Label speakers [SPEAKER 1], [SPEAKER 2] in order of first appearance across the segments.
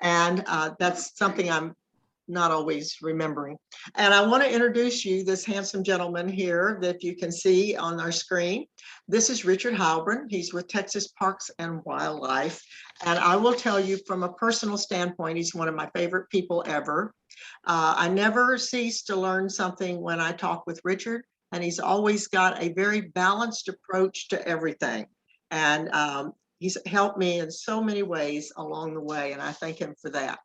[SPEAKER 1] And that's something I'm not always remembering. And I want to introduce you this handsome gentleman here that you can see on our screen. This is Richard Heilbrun. He's with Texas Parks and Wildlife. And I will tell you from a personal standpoint, he's one of my favorite people ever. I never cease to learn something when I talk with Richard, and he's always got a very balanced approach to everything. And he's helped me in so many ways along the way, and I thank him for that.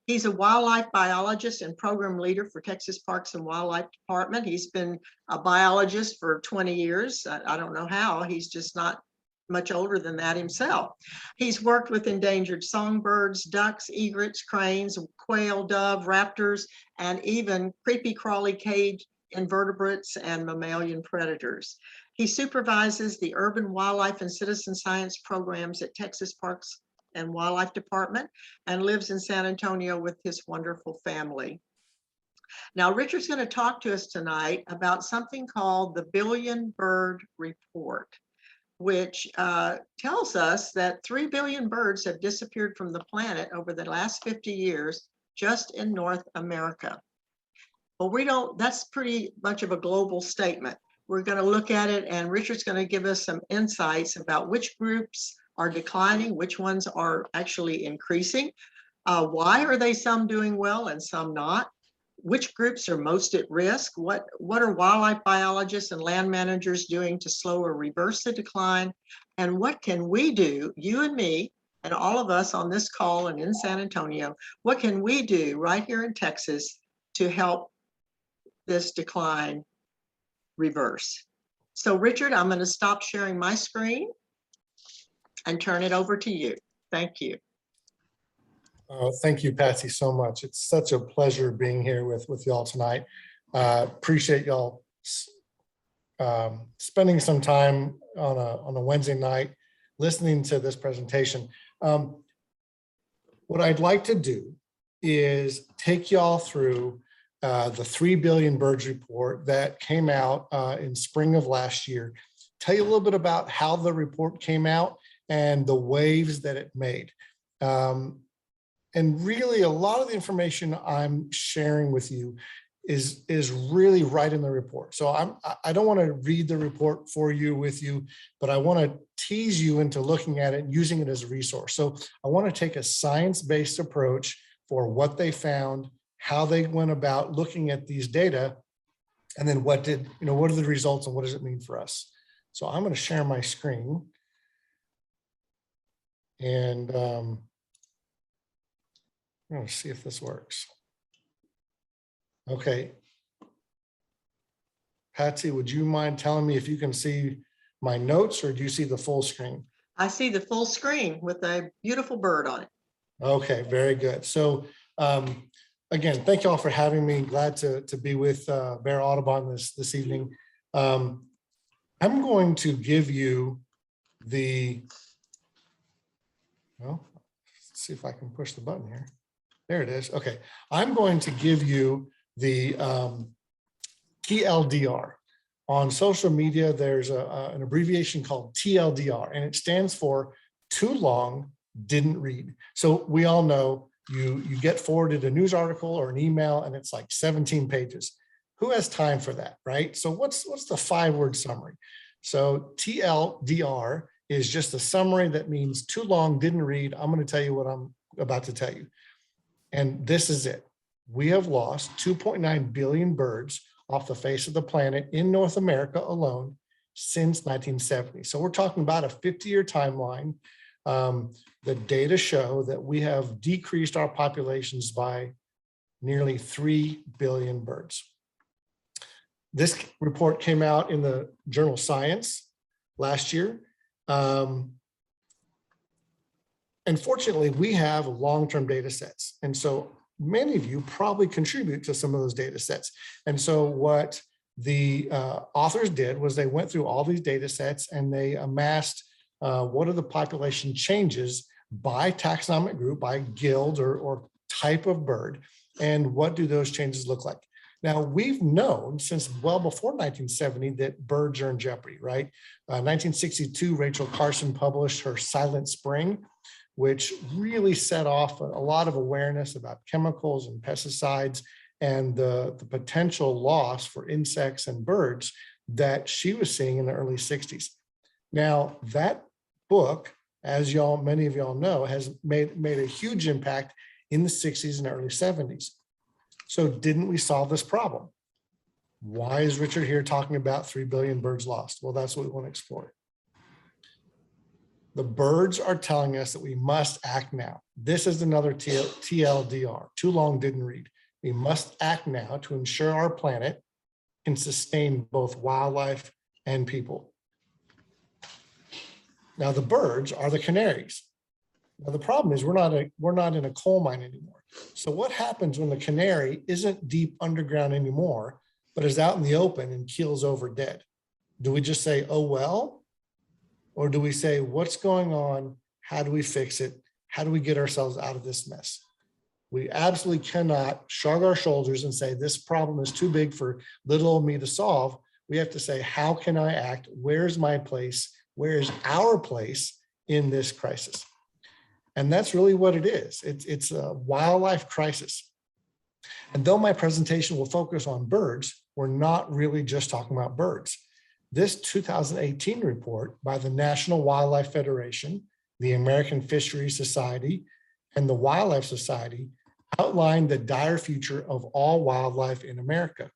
[SPEAKER 1] He's a wildlife biologist and program leader for Texas Parks and Wildlife Department. He's been a biologist for 20 years. I don't know how, he's just not much older than that himself. He's worked with endangered songbirds, ducks, egrets, cranes, quail, dove, raptors, and even creepy crawly cage invertebrates and mammalian predators. He supervises the urban wildlife and citizen science programs at Texas Parks and Wildlife Department and lives in San Antonio with his wonderful family. Now, Richard's going to talk to us tonight about something called the Billion Bird Report, which tells us that 3 billion birds have disappeared from the planet over the last 50 years just in North America. Well, that's pretty much of a global statement. We're going to look at it, and Richard's going to give us some insights about which groups are declining, which ones are actually increasing. Why are they some doing well and some not? Which groups are most at risk? What are wildlife biologists and land managers doing to slow or reverse the decline? And what can we do, you and me, and all of us on this call and in San Antonio, what can we do right here in Texas to help this decline reverse? So Richard, I'm going to stop sharing my screen and turn it over to you. Thank you.
[SPEAKER 2] Thank you, Patsy, so much. It's such a pleasure being here with y'all tonight. Appreciate y'all spending some time on a Wednesday night listening to this presentation. What I'd like to do is take y'all through the 3 billion birds report that came out in spring of last year. Tell you a little bit about how the report came out and the waves that it made. And really a lot of the information I'm sharing with you is really right in the report. So I don't want to read the report for you with you, but I want to tease you into looking at it and using it as a resource. So I want to take a science-based approach for what they found, how they went about looking at these data, and then what are the results and what does it mean for us? So I'm going to share my screen. And let's see if this works. Okay. Patsy, would you mind telling me if you can see my notes, or do you see the full screen?
[SPEAKER 1] I see the full screen with a beautiful bird on it.
[SPEAKER 2] Okay, very good. So again, thank you all for having me. Glad to be with Bear Audubon this evening. I'm going to give you let's see if I can push the button here. There it is. Okay, I'm going to give you the TLDR. On social media, there's an abbreviation called TLDR, and it stands for too long, didn't read. So we all know you get forwarded a news article or an email, and it's like 17 pages. Who has time for that, right? So what's the 5-word summary? So TLDR is just a summary that means too long, didn't read. I'm going to tell you what I'm about to tell you. And this is it. We have lost 2.9 billion birds off the face of the planet in North America alone since 1970. So we're talking about a 50-year timeline. The data show that we have decreased our populations by nearly 3 billion birds. This report came out in the journal Science last year. And fortunately, we have long-term data sets. And so many of you probably contribute to some of those data sets. And so what the authors did was they went through all these data sets and they amassed what are the population changes by taxonomic group, by guild or type of bird, and what do those changes look like? Now, we've known since well before 1970 that birds are in jeopardy, right? 1962, Rachel Carson published her Silent Spring, which really set off a lot of awareness about chemicals and pesticides and the potential loss for insects and birds that she was seeing in the early 60s. Now, that book, as many of y'all know, has made a huge impact in the 60s and early 70s. So didn't we solve this problem? Why is Richard here talking about 3 billion birds lost? Well, that's what we want to explore. The birds are telling us that we must act now. This is another TLDR, too long didn't read. We must act now to ensure our planet can sustain both wildlife and people. Now, the birds are the canaries. Now, the problem is we're not in a coal mine anymore. So what happens when the canary isn't deep underground anymore, but is out in the open and keels over dead? Do we just say, oh, well? Or do we say, what's going on? How do we fix it? How do we get ourselves out of this mess? We absolutely cannot shrug our shoulders and say, this problem is too big for little old me to solve. We have to say, how can I act? Where's my place? Where's our place in this crisis? And that's really what it is. It's a wildlife crisis. And though my presentation will focus on birds, we're not really just talking about birds. This 2018 report by the National Wildlife Federation, the American Fisheries Society, and the Wildlife Society outlined the dire future of all wildlife in America.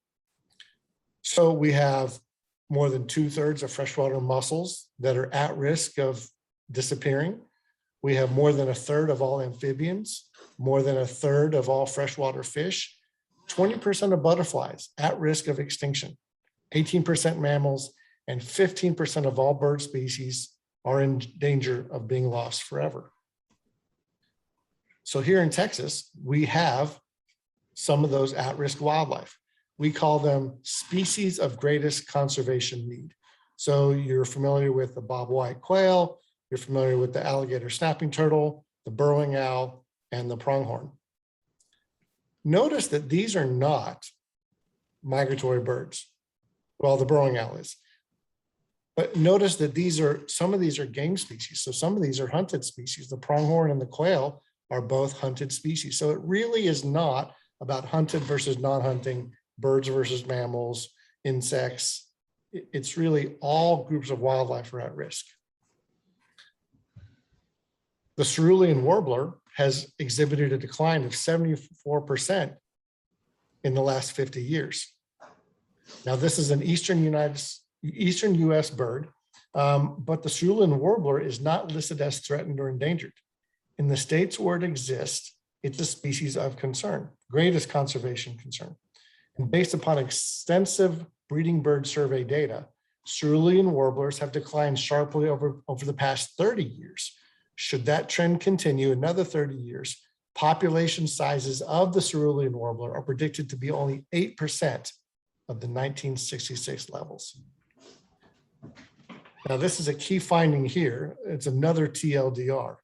[SPEAKER 2] So we have more than 2/3 of freshwater mussels that are at risk of disappearing. We have more than 1/3 of all amphibians, more than 1/3 of all freshwater fish, 20% of butterflies at risk of extinction, 18% mammals, and 15% of all bird species are in danger of being lost forever. So here in Texas, we have some of those at-risk wildlife. We call them species of greatest conservation need. So you're familiar with the bobwhite quail, you're familiar with the alligator snapping turtle, the burrowing owl, and the pronghorn. Notice that these are not migratory birds. Well, the burrowing owl is. But notice that some of these are game species. So some of these are hunted species. The pronghorn and the quail are both hunted species. So it really is not about hunted versus non-hunting, birds versus mammals, insects. It's really all groups of wildlife are at risk. The cerulean warbler has exhibited a decline of 74% in the last 50 years. Now, this is an eastern U.S. bird, but the cerulean warbler is not listed as threatened or endangered. In the states where it exists, it's a species of concern, greatest conservation concern. And based upon extensive breeding bird survey data, cerulean warblers have declined sharply over the past 30 years. Should that trend continue another 30 years, population sizes of the cerulean warbler are predicted to be only 8% of the 1966 levels. Now, this is a key finding here. It's another TLDR.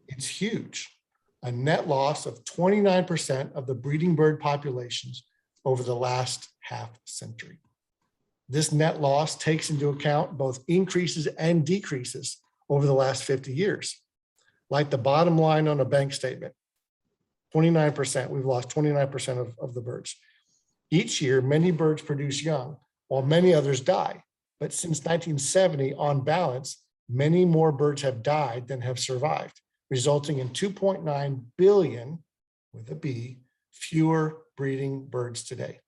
[SPEAKER 2] It's huge. A net loss of 29% of the breeding bird populations over the last half century. This net loss takes into account both increases and decreases over the last 50 years. Like the bottom line on a bank statement, 29%, we've lost 29% of the birds. Each year, many birds produce young, while many others die. But since 1970, on balance, many more birds have died than have survived, resulting in 2.9 billion, with a B, fewer breeding birds today.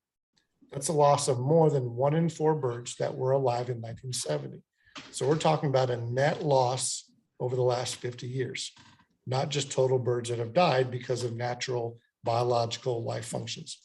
[SPEAKER 2] That's a loss of more than 1 in 4 birds that were alive in 1970. So we're talking about a net loss over the last 50 years, not just total birds that have died because of natural biological life functions.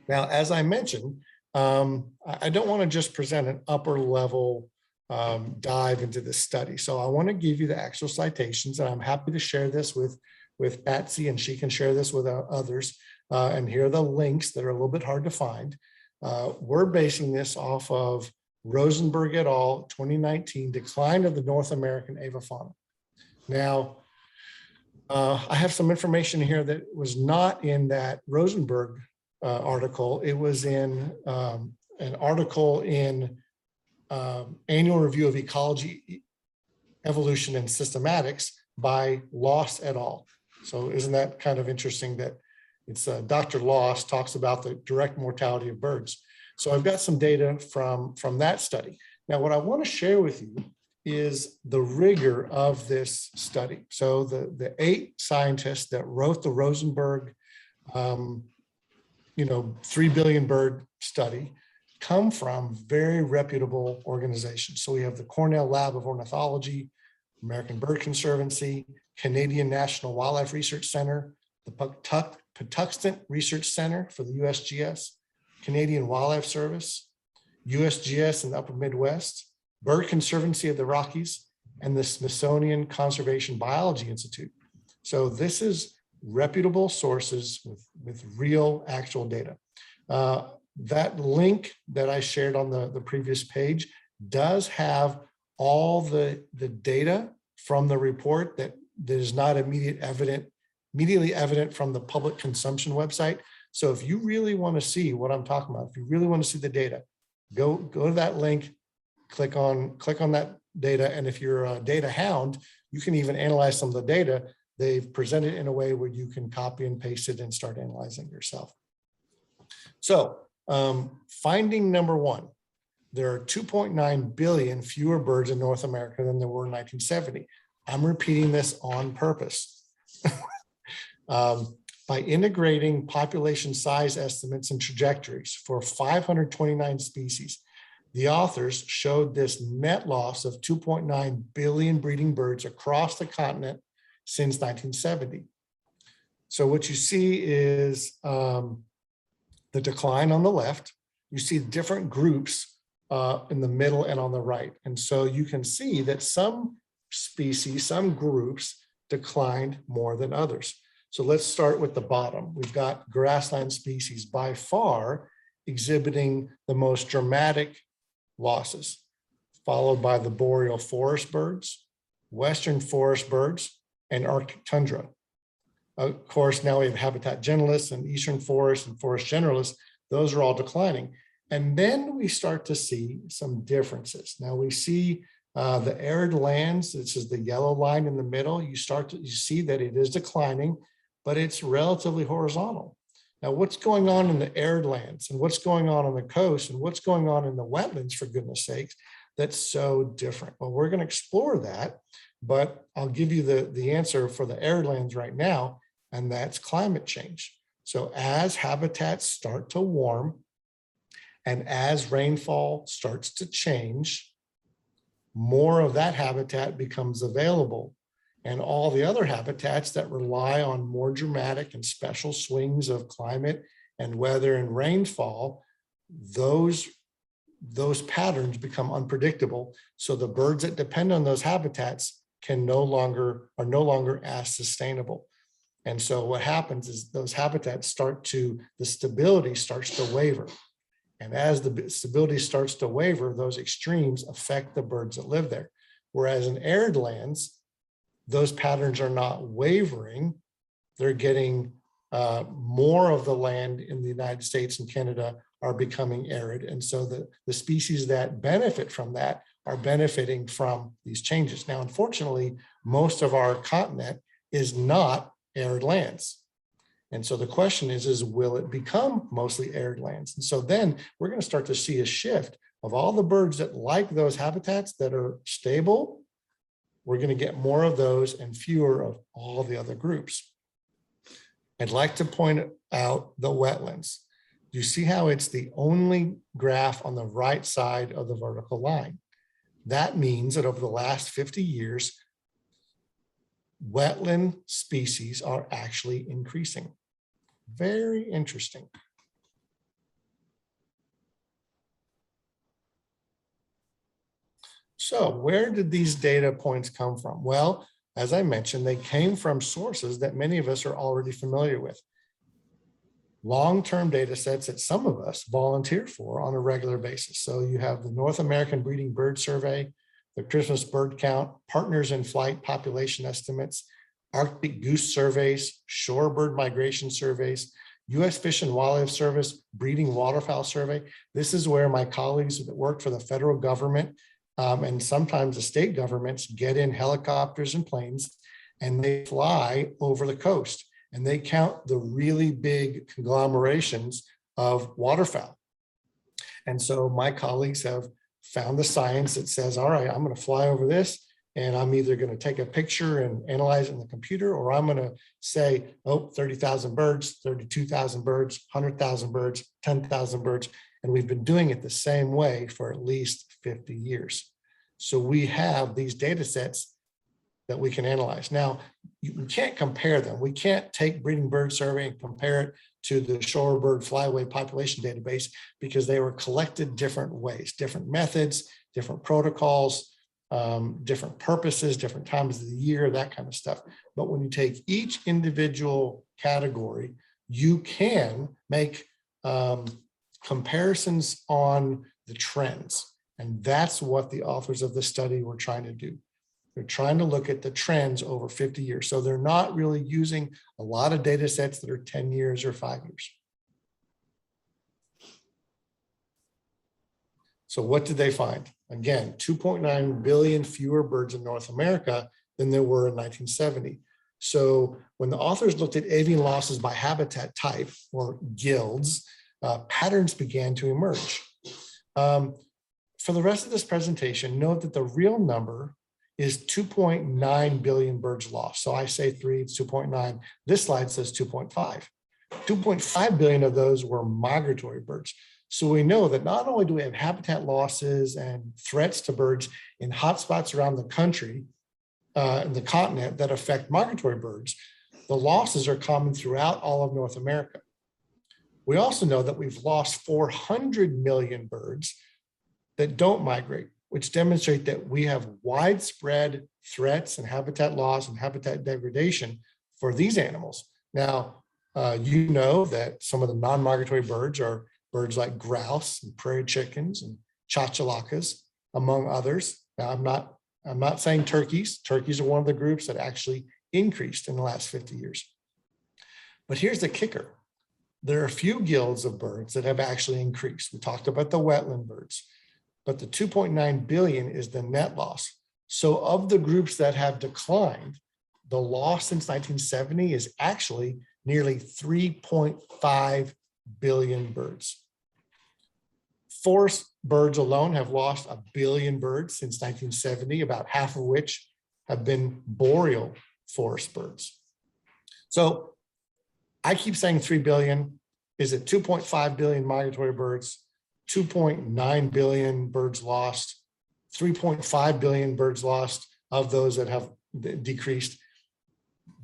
[SPEAKER 2] Now, as I mentioned, I don't want to just present an upper level dive into this study. So I want to give you the actual citations, and I'm happy to share this with Patsy, and she can share this with others. And here are the links that are a little bit hard to find. We're basing this off of Rosenberg et al. 2019 decline of the North American avifauna. Now, I have some information here that was not in that Rosenberg article. It was in an article in Annual Review of Ecology, Evolution, and Systematics by loss et al. So isn't that kind of interesting that it's Dr. Loss talks about the direct mortality of birds. So I've got some data from that study. Now, what I want to share with you is the rigor of this study. So the 8 scientists that wrote the Rosenberg, 3 billion bird study come from very reputable organizations. So we have the Cornell Lab of Ornithology, American Bird Conservancy, Canadian National Wildlife Research Center, the Patuxent Research Center for the USGS, Canadian Wildlife Service, USGS in the Upper Midwest, Bird Conservancy of the Rockies, and the Smithsonian Conservation Biology Institute. So this is reputable sources with real actual data. That link that I shared on the previous page does have all the data from the report that is not immediately evident from the public consumption website. So if you really want to see what I'm talking about, if you really want to see the data, go to that link, click on that data. And if you're a data hound, you can even analyze some of the data. They've presented in a way where you can copy and paste it and start analyzing yourself. So finding number 1, there are 2.9 billion fewer birds in North America than there were in 1970. I'm repeating this on purpose. By integrating population size estimates and trajectories for 529 species, the authors showed this net loss of 2.9 billion breeding birds across the continent since 1970. So what you see is the decline on the left. You see different groups in the middle and on the right. And so you can see that some species, some groups declined more than others. So let's start with the bottom. We've got grassland species by far exhibiting the most dramatic losses, followed by the boreal forest birds, western forest birds, and Arctic tundra. Of course, now we have habitat generalists and eastern forest and forest generalists. Those are all declining. And then we start to see some differences. Now we see the arid lands. This is the yellow line in the middle. You see that it is declining, but it's relatively horizontal. Now, what's going on in the arid lands and what's going on the coast and what's going on in the wetlands, for goodness sakes, that's so different? Well, we're going to explore that, but I'll give you the answer for the arid lands right now, and that's climate change. So as habitats start to warm and as rainfall starts to change, more of that habitat becomes available. And all the other habitats that rely on more dramatic and special swings of climate and weather and rainfall, those patterns become unpredictable. So the birds that depend on those habitats are no longer as sustainable. And so what happens is those habitats the stability starts to waver. And as the stability starts to waver, those extremes affect the birds that live there. Whereas in arid lands, those patterns are not wavering. They're getting more of the land in the United States and Canada are becoming arid. And so the species that benefit from that are benefiting from these changes. Now, unfortunately, most of our continent is not arid lands. And so the question is will it become mostly arid lands? And so then we're going to start to see a shift of all the birds that like those habitats that are stable. We're going to get more of those and fewer of all the other groups. I'd like to point out the wetlands. You see how it's the only graph on the right side of the vertical line. That means that over the last 50 years, wetland species are actually increasing. Very interesting. So where did these data points come from? Well, as I mentioned, they came from sources that many of us are already familiar with. Long-term data sets that some of us volunteer for on a regular basis. So you have the North American Breeding Bird Survey, the Christmas Bird Count, Partners in Flight population estimates, Arctic goose surveys, shorebird migration surveys, U.S. Fish and Wildlife Service breeding waterfowl survey. This is where my colleagues that work for the federal government and sometimes the state governments get in helicopters and planes and they fly over the coast and they count the really big conglomerations of waterfowl. And so my colleagues have found the science that says, all right, I'm going to fly over this, and I'm either going to take a picture and analyze it in the computer, or I'm going to say, oh, 30,000 birds, 32,000 birds, 100,000 birds, 10,000 birds. And we've been doing it the same way for at least 50 years. So we have these data sets that we can analyze. Now, we can't compare them. We can't take breeding bird survey and compare it to the shorebird flyway population database, because they were collected different ways, different methods, different protocols, different purposes, different times of the year, that kind of stuff. But when you take each individual category, you can make comparisons on the trends. And that's what the authors of the study were trying to do. They're trying to look at the trends over 50 years. So they're not really using a lot of data sets that are 10 years or 5 years. So what did they find? Again, 2.9 billion fewer birds in North America than there were in 1970. So when the authors looked at avian losses by habitat type, or guilds, patterns began to emerge. For the rest of this presentation, note that the real number is 2.9 billion birds lost. So I say 3, it's 2.9. This slide says 2.5. 2.5 billion of those were migratory birds. So we know that not only do we have habitat losses and threats to birds in hotspots around the country, in the continent, that affect migratory birds, the losses are common throughout all of North America. We also know that we've lost 400 million birds that don't migrate, which demonstrate that we have widespread threats and habitat loss and habitat degradation for these animals. Now, you know that some of the non-migratory birds are birds like grouse and prairie chickens and chachalakas, among others. Now, I'm not saying turkeys. Turkeys are one of the groups that actually increased in the last 50 years. But here's the kicker. There are a few guilds of birds that have actually increased. We talked about the wetland birds, but the 2.9 billion is the net loss. So of the groups that have declined, the loss since 1970 is actually nearly 3.5 billion birds. Forest birds alone have lost 1 billion birds since 1970, about half of which have been boreal forest birds. So I keep saying 3 billion. Is it 2.5 billion migratory birds, 2.9 billion birds lost, 3.5 billion birds lost of those that have decreased?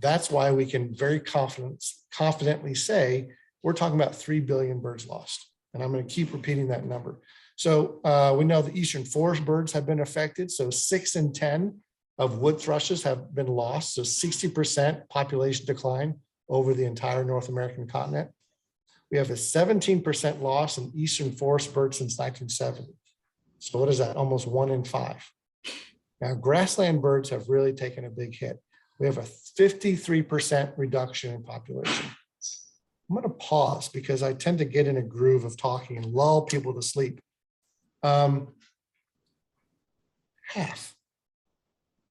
[SPEAKER 2] That's why we can very confidently say we're talking about 3 billion birds lost. And I'm going to keep repeating that number. So we know the eastern forest birds have been affected. So 6 in 10 of wood thrushes have been lost. So 60% population decline over the entire North American continent. We have a 17% loss in eastern forest birds since 1970. So what is that? Almost 1 in 5. Now, grassland birds have really taken a big hit. We have a 53% reduction in population. I'm going to pause because I tend to get in a groove of talking and lull people to sleep.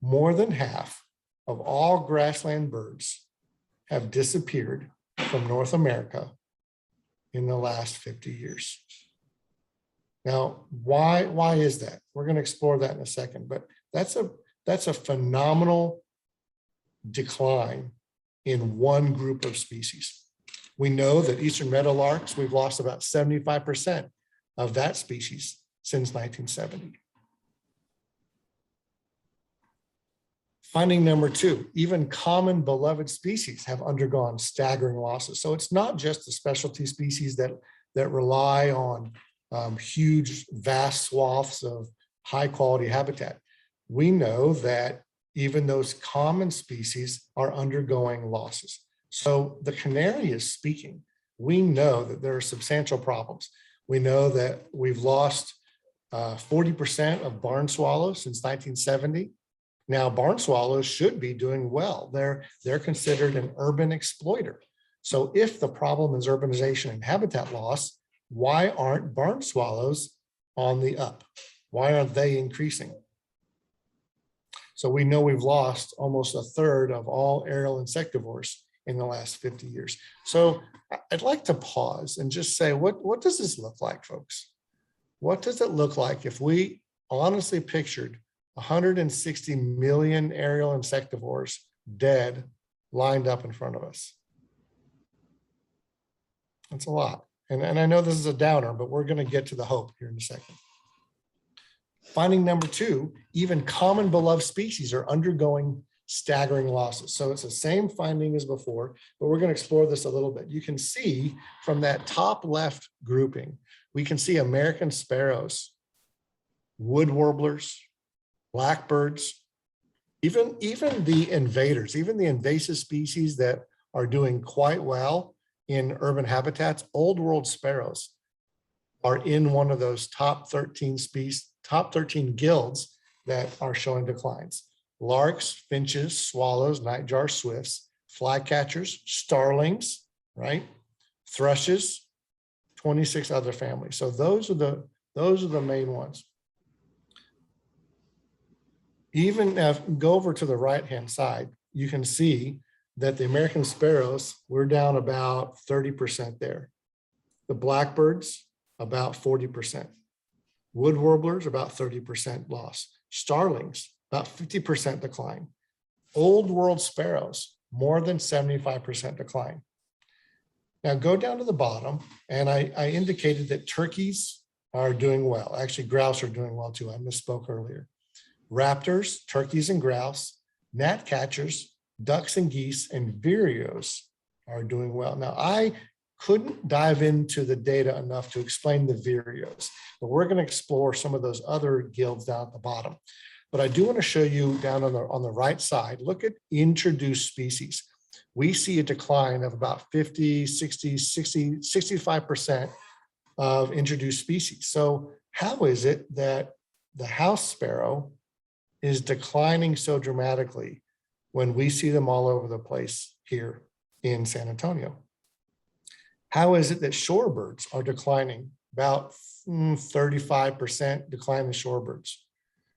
[SPEAKER 2] More than half of all grassland birds have disappeared from North America in the last 50 years. Now, why is that? We're going to explore that in a second, but that's a phenomenal decline in one group of species. We know that eastern meadowlarks, we've lost about 75% of that species since 1970. Finding number 2, even common beloved species have undergone staggering losses. So it's not just the specialty species that rely on huge, vast swaths of high quality habitat. We know that even those common species are undergoing losses. So the canary is speaking. We know that there are substantial problems. We know that we've lost 40% of barn swallows since 1970. Now, barn swallows should be doing well. They're considered an urban exploiter. So if the problem is urbanization and habitat loss, why aren't barn swallows on the up? Why aren't they increasing? So we know we've lost almost a third of all aerial insectivores in the last 50 years. So I'd like to pause and just say, what does this look like, folks? What does it look like if we honestly pictured 160 million aerial insectivores dead lined up in front of us? That's a lot. And I know this is a downer, but we're going to get to the hope here in a second. Finding number 2, even common beloved species are undergoing staggering losses. So it's the same finding as before, but we're going to explore this a little bit. You can see from that top left grouping, we can see American sparrows, wood warblers, blackbirds, even the invaders, even the invasive species that are doing quite well in urban habitats. Old world sparrows are in one of those top 13 species, top 13 guilds that are showing declines. Larks, finches, swallows, nightjar swifts, flycatchers, starlings, right? Thrushes, 26 other families. So those are the main ones. Even if go over to the right-hand side, you can see that the American sparrows, we're down about 30% there. The blackbirds, about 40%. Wood warblers, about 30% loss. Starlings, about 50% decline. Old world sparrows, more than 75% decline. Now go down to the bottom, and I indicated that turkeys are doing well. Actually, grouse are doing well too. I misspoke earlier. Raptors, turkeys and grouse, gnatcatchers, ducks and geese, and vireos are doing well. Now, I couldn't dive into the data enough to explain the vireos, but we're going to explore some of those other guilds down at the bottom. But I do want to show you down on the right side, look at introduced species. We see a decline of about 50, 60, 60, 65% of introduced species. So how is it that the house sparrow is declining so dramatically when we see them all over the place here in San Antonio? How is it that shorebirds are declining about 35% decline in shorebirds?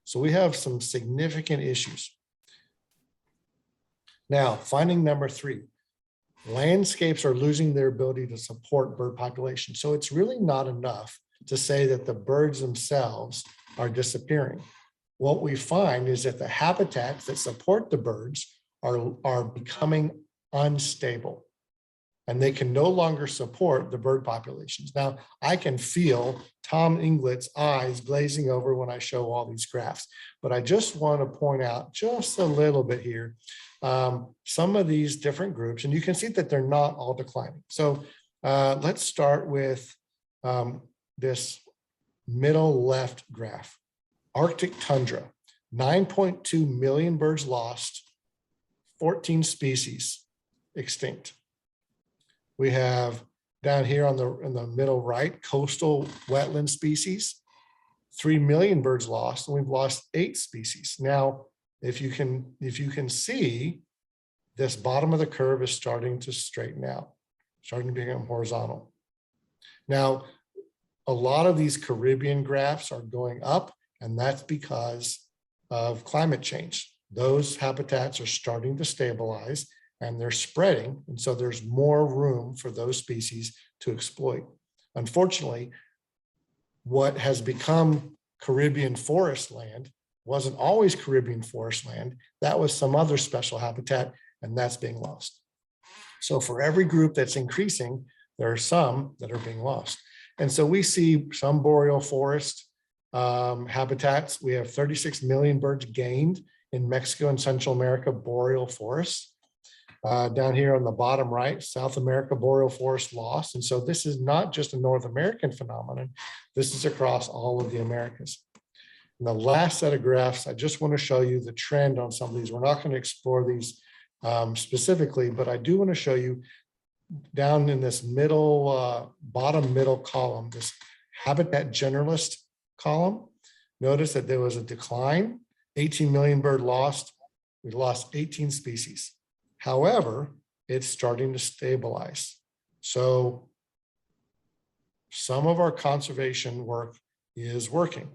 [SPEAKER 2] So we have some significant issues. Now, finding number 3, landscapes are losing their ability to support bird population. So it's really not enough to say that the birds themselves are disappearing. What we find is that the habitats that support the birds are becoming unstable, and they can no longer support the bird populations. Now, I can feel Tom Inglett's eyes glazing over when I show all these graphs, but I just want to point out just a little bit here, some of these different groups, and you can see that they're not all declining. So let's start with this middle left graph. Arctic tundra, 9.2 million birds lost, 14 species extinct. We have down here in the middle right, coastal wetland species, 3 million birds lost, and we've lost 8 species. Now, if you can see, this bottom of the curve is starting to straighten out, starting to become horizontal. Now, a lot of these Caribbean graphs are going up, and that's because of climate change. Those habitats are starting to stabilize and they're spreading. And so there's more room for those species to exploit. Unfortunately, what has become Caribbean forest land wasn't always Caribbean forest land. That was some other special habitat, and that's being lost. So for every group that's increasing, there are some that are being lost. And so we see some boreal forest habitats. We have 36 million birds gained in Mexico and Central America boreal forests. Down here on the bottom right, South America boreal forest lost. And so this is not just a North American phenomenon. This is across all of the Americas. And the last set of graphs, I just want to show you the trend on some of these. We're not going to explore these specifically, but I do want to show you down in this middle, bottom middle column, this habitat generalist column. Notice that there was a decline, 18 million bird lost. We lost 18 species. However, it's starting to stabilize. So some of our conservation work is working.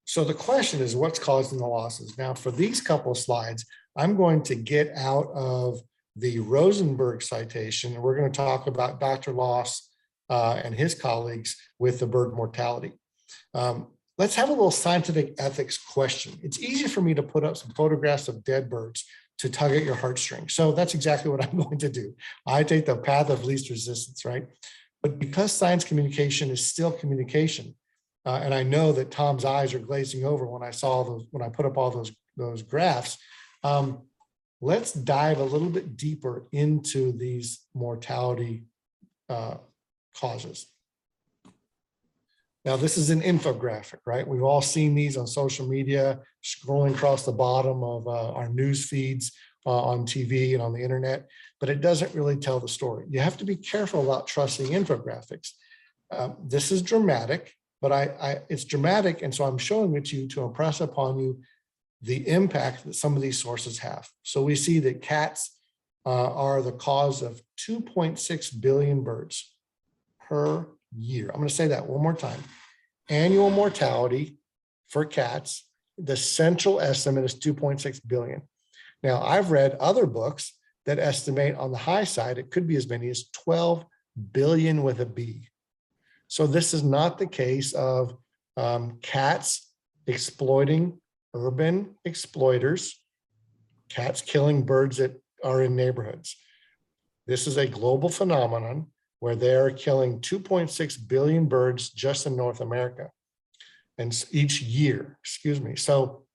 [SPEAKER 2] So the question is, what's causing the losses? Now, for these couple of slides, I'm going to get out of the Rosenberg citation, and we're going to talk about Dr. Loss and his colleagues with the bird mortality. Let's have a little scientific ethics question. It's easy for me to put up some photographs of dead birds to tug at your heartstrings. So that's exactly what I'm going to do. I take the path of least resistance, right? But because science communication is still communication, and I know that Tom's eyes are glazing over when I put up all those graphs. Let's dive a little bit deeper into these mortality causes. Now, this is an infographic, right? We've all seen these on social media, scrolling across the bottom of our news feeds on TV and on the internet, but it doesn't really tell the story. You have to be careful about trusting infographics. This is dramatic, but it's dramatic, and so I'm showing it to you to impress upon you the impact that some of these sources have. So we see that cats are the cause of 2.6 billion birds per year. I'm going to say that one more time. Annual mortality for cats, the central estimate is 2.6 billion. Now, I've read other books that estimate on the high side, it could be as many as 12 billion with a B. So this is not the case of cats exploiting urban exploiters, cats killing birds that are in neighborhoods. This is a global phenomenon where they're killing 2.6 billion birds just in North America, and each year, excuse me. So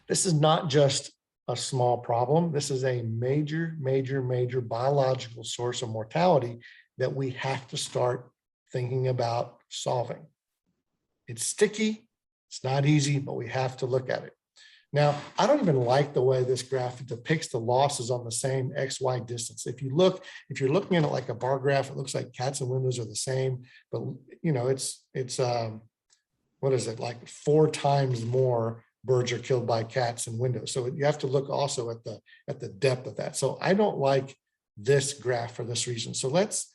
[SPEAKER 2] this is not just a small problem. This is a major, major, major biological source of mortality that we have to start thinking about solving. It's sticky, it's not easy, but we have to look at it. Now, I don't even like the way this graph depicts the losses on the same XY distance. If you're looking at it like a bar graph, it looks like cats and windows are the same, but you know, it's what is it, like 4 times more birds are killed by cats and windows. So you have to look also at the depth of that. So I don't like this graph for this reason. So let's,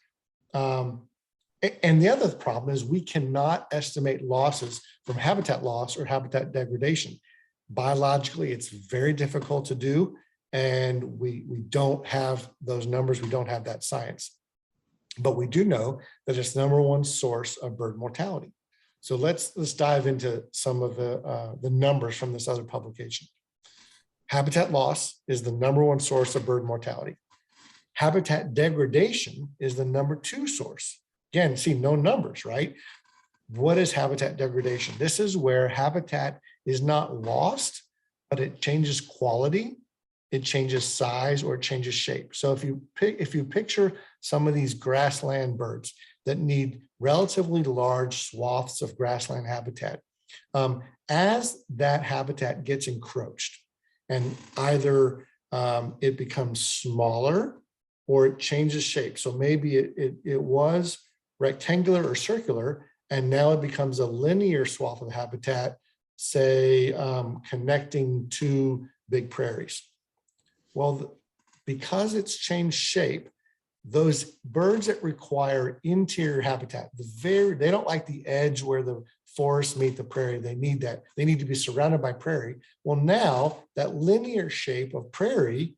[SPEAKER 2] and the other problem is we cannot estimate losses from habitat loss or habitat degradation. Biologically, it's very difficult to do, and we don't have those numbers, we don't have that science. But we do know that it's the #1 source of bird mortality. So let's dive into some of the numbers from this other publication. Habitat loss is the #1 source of bird mortality. Habitat degradation is the #2 source. Again, see, no numbers, right? What is habitat degradation? This is where habitat is not lost, but it changes quality, it changes size, or it changes shape. So if you picture some of these grassland birds that need relatively large swaths of grassland habitat, as that habitat gets encroached, and either it becomes smaller or it changes shape. So maybe it was rectangular or circular, and now it becomes a linear swath of habitat, say connecting two big prairies. Well, because it's changed shape, those birds that require interior habitat, they don't like the edge where the forests meet the prairie. They need that. They need to be surrounded by prairie. Well, now that linear shape of prairie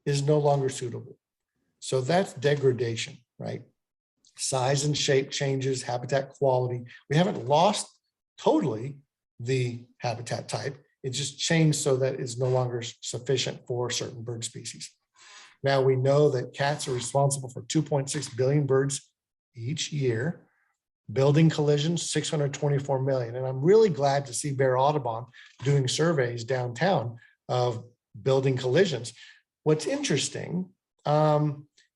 [SPEAKER 2] is no longer suitable. So that's degradation, right? Size and shape changes, habitat quality. We haven't lost totally the habitat type. It just changed so that it's no longer sufficient for certain bird species. Now we know that cats are responsible for 2.6 billion birds each year. Building collisions, 624 million. And I'm really glad to see Bear Audubon doing surveys downtown of building collisions. What's interesting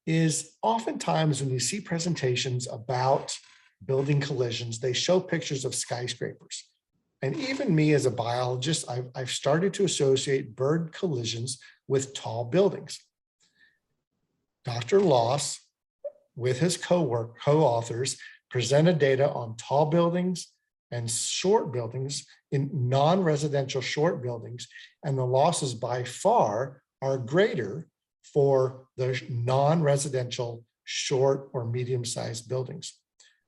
[SPEAKER 2] is oftentimes when you see presentations about building collisions, they show pictures of skyscrapers. And even me as a biologist, I've started to associate bird collisions with tall buildings. Dr. Loss, with his co-authors, presented data on tall buildings and short buildings in non-residential short buildings, and the losses by far are greater for the non-residential short or medium-sized buildings.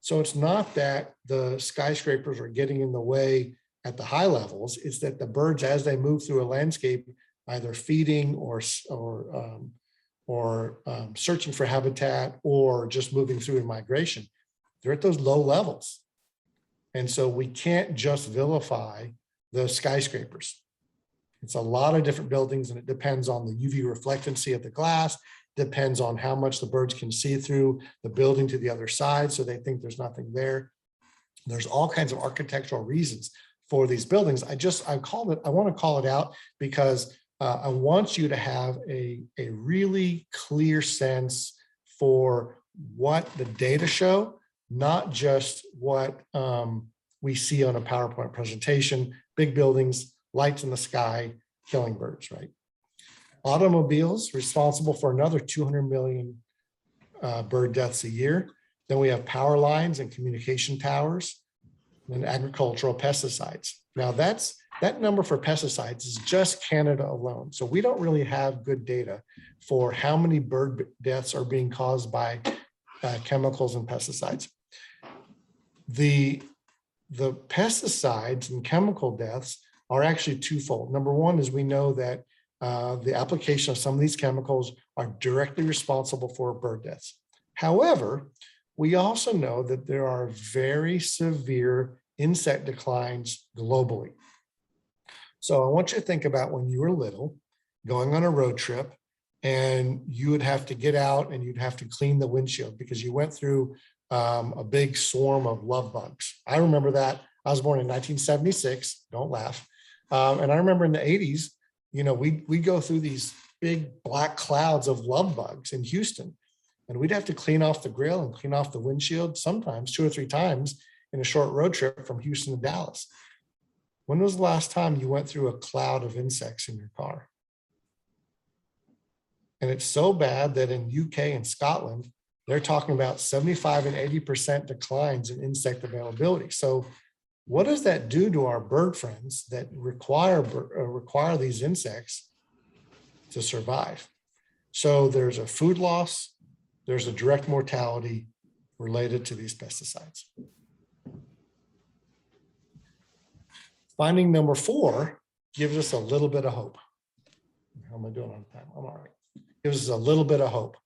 [SPEAKER 2] So it's not that the skyscrapers are getting in the way at the high levels is that the birds, as they move through a landscape, either feeding or searching for habitat or just moving through in migration, they're at those low levels. And so we can't just vilify the skyscrapers. It's a lot of different buildings, and it depends on the UV reflectancy of the glass, depends on how much the birds can see through the building to the other side, so they think there's nothing there. There's all kinds of architectural reasons for these buildings. I want to call it out because I want you to have a really clear sense for what the data show, not just what we see on a PowerPoint presentation, big buildings, lights in the sky, killing birds, right? Automobiles responsible for another 200 million bird deaths a year. Then we have power lines and communication towers and agricultural pesticides. Now that number for pesticides is just Canada alone. So we don't really have good data for how many bird deaths are being caused by chemicals and pesticides. The pesticides and chemical deaths are actually twofold. Number one is we know that the application of some of these chemicals are directly responsible for bird deaths. However, we also know that there are very severe insect declines globally. So I want you to think about when you were little, going on a road trip, and you would have to get out and you'd have to clean the windshield because you went through a big swarm of love bugs. I remember that. I was born in 1976, don't laugh. And I remember in the 80s, we go through these big black clouds of love bugs in Houston, and we'd have to clean off the grill and clean off the windshield, sometimes 2 or 3 times in a short road trip from Houston to Dallas. When was the last time you went through a cloud of insects in your car? And it's so bad that in UK and Scotland, they're talking about 75 and 80% declines in insect availability. So what does that do to our bird friends that require these insects to survive? So there's a food loss, there's a direct mortality related to these pesticides. Finding number 4 gives us a little bit of hope. How am I doing on time? I'm all right. Gives us a little bit of hope.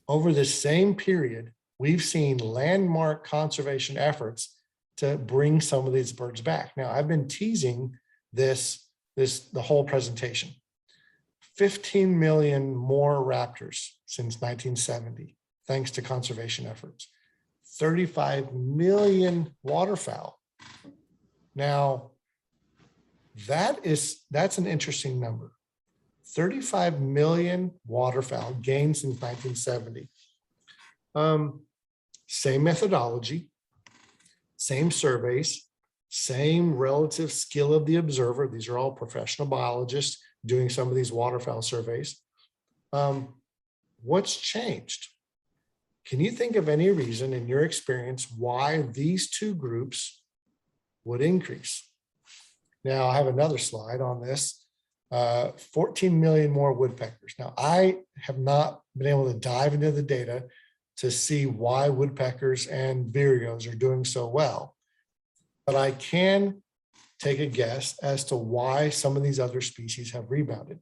[SPEAKER 2] Over this same period, we've seen landmark conservation efforts to bring some of these birds back. Now, I've been teasing the whole presentation. 15 million more raptors since 1970, thanks to conservation efforts. 35 million waterfowl. Now, that's an interesting number. 35 million waterfowl gained since 1970. Same methodology, same surveys, same relative skill of the observer. These are all professional biologists doing some of these waterfowl surveys. What's changed? Can you think of any reason in your experience why these 2 groups would increase? Now, I have another slide on this. 14 million more woodpeckers. Now, I have not been able to dive into the data to see why woodpeckers and vireos are doing so well, but I can take a guess as to why some of these other species have rebounded.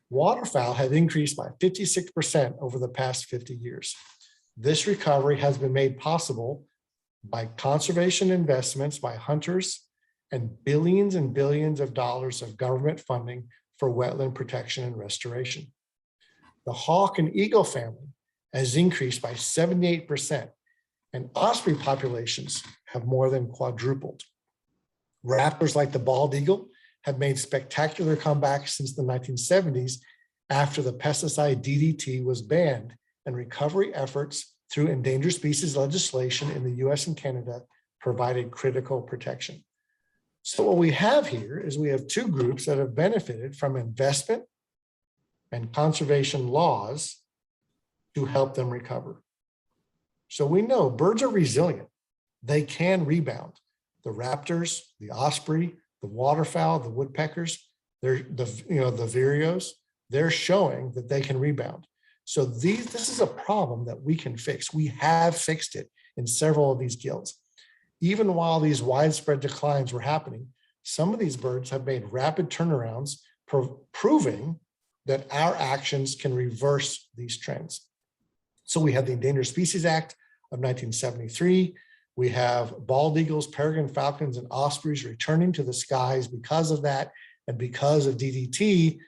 [SPEAKER 2] Waterfowl have increased by 56% over the past 50 years. This recovery has been made possible by conservation investments by hunters and billions of dollars of government funding for wetland protection and restoration. The hawk and eagle family has increased by 78%, and osprey populations have more than quadrupled. Raptors like the bald eagle have made spectacular comebacks since the 1970s after the pesticide DDT was banned, and recovery efforts through endangered species legislation in the US and Canada provided critical protection. So what we have here is we have 2 groups that have benefited from investment and conservation laws to help them recover. So we know birds are resilient. They can rebound. The raptors, the osprey, the waterfowl, the woodpeckers, the vireos, they're showing that they can rebound. So this is a problem that we can fix. We have fixed it in several of these gills. Even while these widespread declines were happening, some of these birds have made rapid turnarounds, proving that our actions can reverse these trends. So we have the Endangered Species Act of 1973. We have bald eagles, peregrine falcons, and ospreys returning to the skies because of that, and because of DDT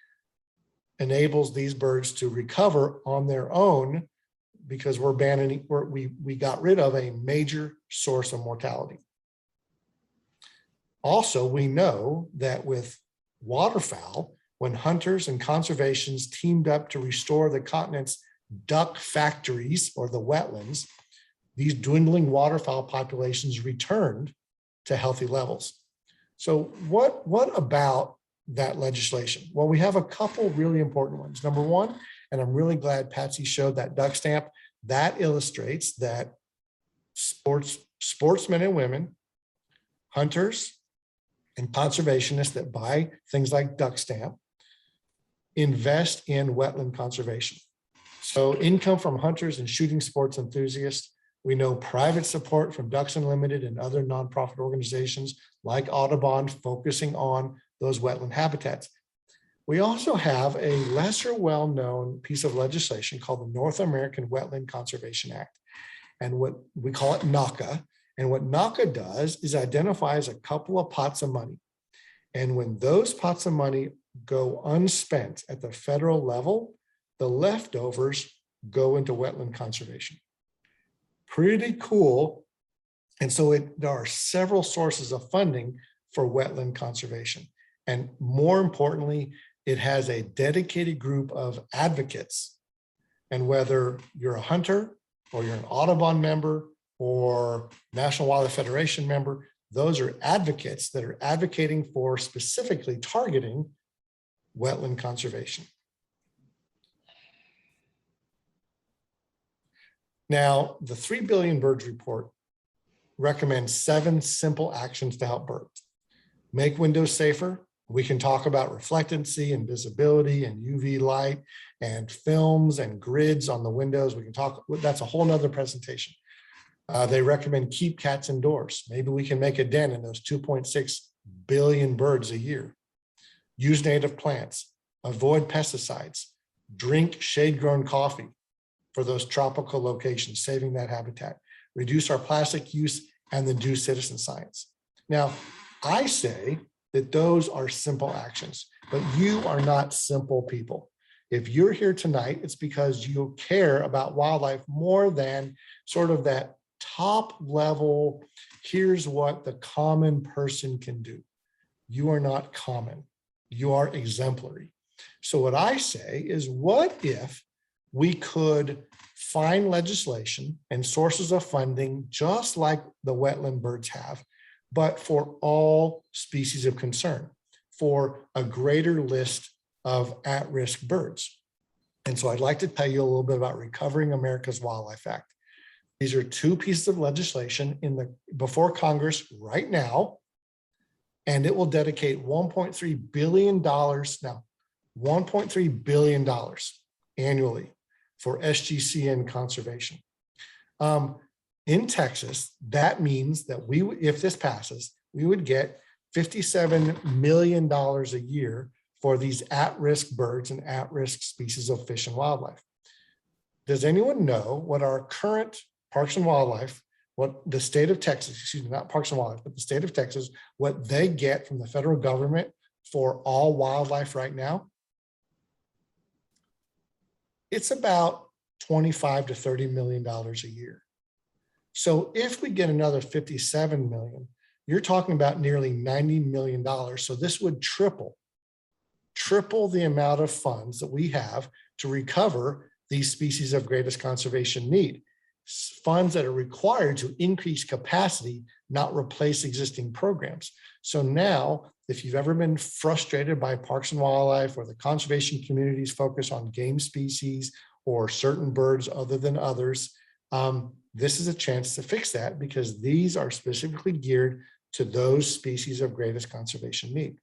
[SPEAKER 2] enables these birds to recover on their own, because we got rid of a major source of mortality. Also, we know that with waterfowl, when hunters and conservations teamed up to restore the continent's duck factories, or the wetlands, these dwindling waterfowl populations returned to healthy levels. So what about that legislation? Well, we have a couple really important ones. Number one, and I'm really glad Patsy showed that duck stamp, that illustrates that sportsmen and women, hunters and conservationists that buy things like duck stamp, invest in wetland conservation. So income from hunters and shooting sports enthusiasts. We know private support from Ducks Unlimited and other nonprofit organizations like Audubon focusing on those wetland habitats. We also have a lesser well-known piece of legislation called the North American Wetland Conservation Act, and what we call it NACA. And what NACA does is identifies a couple of pots of money. And when those pots of money go unspent at the federal level, the leftovers go into wetland conservation. Pretty cool. And so there are several sources of funding for wetland conservation. And more importantly, it has a dedicated group of advocates. And whether you're a hunter or you're an Audubon member or National Wildlife Federation member, those are advocates that are advocating for specifically targeting wetland conservation. Now, the 3 Billion Birds Report recommends 7 simple actions to help birds. Make windows safer. We can talk about reflectancy and visibility and UV light and films and grids on the windows. We can talk, that's a whole nother presentation. They recommend keep cats indoors. Maybe we can make a dent in those 2.6 billion birds a year. Use native plants, avoid pesticides, drink shade-grown coffee for those tropical locations, saving that habitat, reduce our plastic use, and then do citizen science. Now, I say that those are simple actions, but you are not simple people. If you're here tonight, it's because you care about wildlife more than sort of that top level, here's what the common person can do. You are not common, you are exemplary. So what I say is, what if we could find legislation and sources of funding just like the wetland birds have, but for all species of concern, for a greater list of at-risk birds. And so I'd like to tell you a little bit about Recovering America's Wildlife Act. These are 2 pieces of legislation before Congress right now, and it will dedicate $1.3 billion now, $1.3 billion annually for SGCN conservation. In Texas, that means that if this passes, we would get $57 million a year for these at-risk birds and at-risk species of fish and wildlife. Does anyone know what our current Parks and Wildlife, what the state of Texas, excuse me, not Parks and Wildlife, but the state of Texas, what they get from the federal government for all wildlife right now? It's about $25 to $30 million a year. So if we get another 57 million, you're talking about nearly $90 million. So this would triple the amount of funds that we have to recover these species of greatest conservation need. Funds that are required to increase capacity, not replace existing programs. So now, if you've ever been frustrated by Parks and Wildlife or the conservation community's focus on game species or certain birds other than others, this is a chance to fix that, because these are specifically geared to those species of greatest conservation need.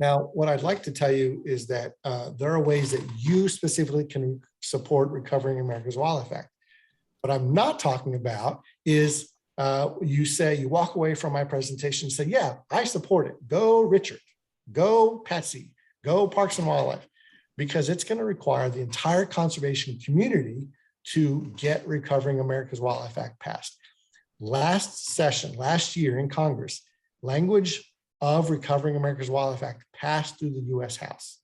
[SPEAKER 2] Now, what I'd like to tell you is that there are ways that you specifically can support Recovering America's Wildlife Act. What I'm not talking about is you walk away from my presentation and say, yeah, I support it. Go Richard, go Patsy, go Parks and Wildlife, because it's going to require the entire conservation community to get Recovering America's Wildlife Act passed. Last year in Congress, language of Recovering America's Wildlife Act passed through the US House.